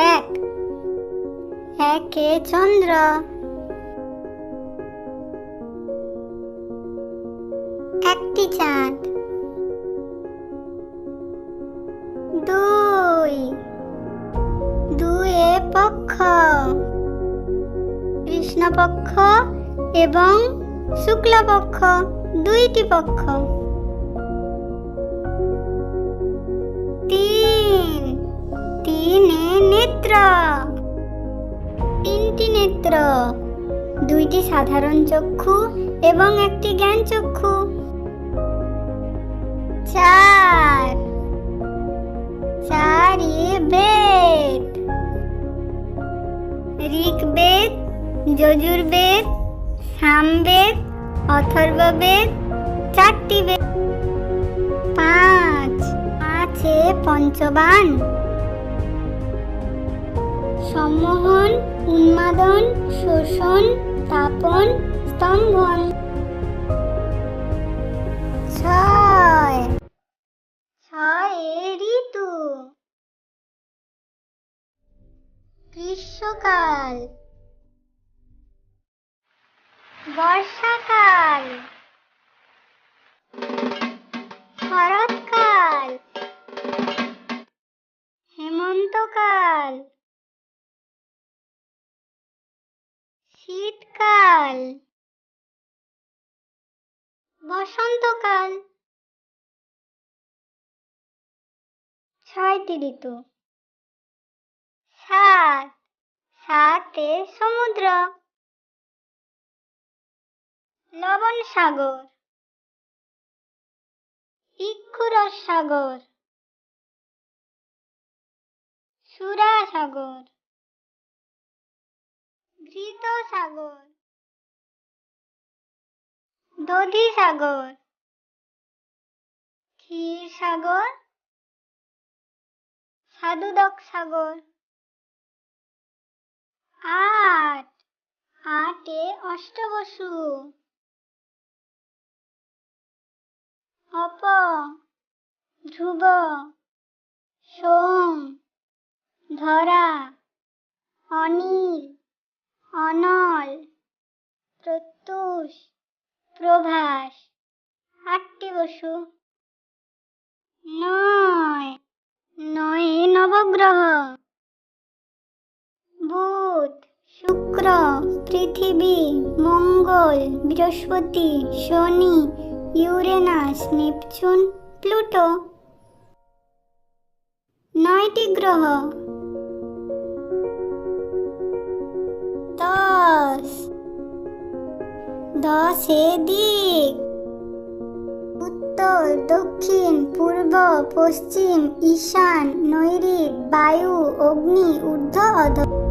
এক, একে চন্দ্র। একটি চাঁদ। দুই, দুয়ে পক্ষ, কৃষ্ণপক্ষ এবং শুক্লপক্ষ, দুইটি পক্ষ। তিন, তিনে নেত্র, তিনটি নেত্র, দুইটি সাধারণ চক্ষু এবং একটি জ্ঞান চক্ষু। চার, চারি বেদ, ঋগ্বেদ, যজুর্বেদ, সামবেদ, অথর্ববেদ, চারটি বেদ। পাঁচ, পাঁচে পঞ্চবাণ, সম্মোহন, উন্মাদন, শোষণ, তাপন, স্তম্ভন। ছয়, ছয়ে ঋতু, গ্রীষ্মকাল, বর্ষাকাল, শরৎকাল, হেমন্তকাল, শীতকাল, বসন্তকাল। ছয়টি ঋতু। সাত, সাতে সমুদ্র, লবণ সাগর, ইক্ষুরস সাগর, সুরা সাগর, ঘৃত সাগর, দধি সাগর, ক্ষীর সাগর, সাধুদক সাগর। আট, আটে অষ্টবসু, অপ, ধ্রুব, সোম, ধরা, অনিল, অনল, প্রত্যুষ, প্রভাস, আটটি বসু। নয়, নয়ে নবগ্রহ, বুধ, শুক্র, পৃথিবী, মঙ্গল, বৃহস্পতি, শনি, ইউরেনাস, নেপচুন, প্লুটো। নয়টি গ্রহ। দশ, দশে দিক, উত্তর, দক্ষিণ, পূর্ব, পশ্চিম, ঈশান, নৈঋত, বায়ু, অগ্নি, ঊর্ধ্ব, অধঃ।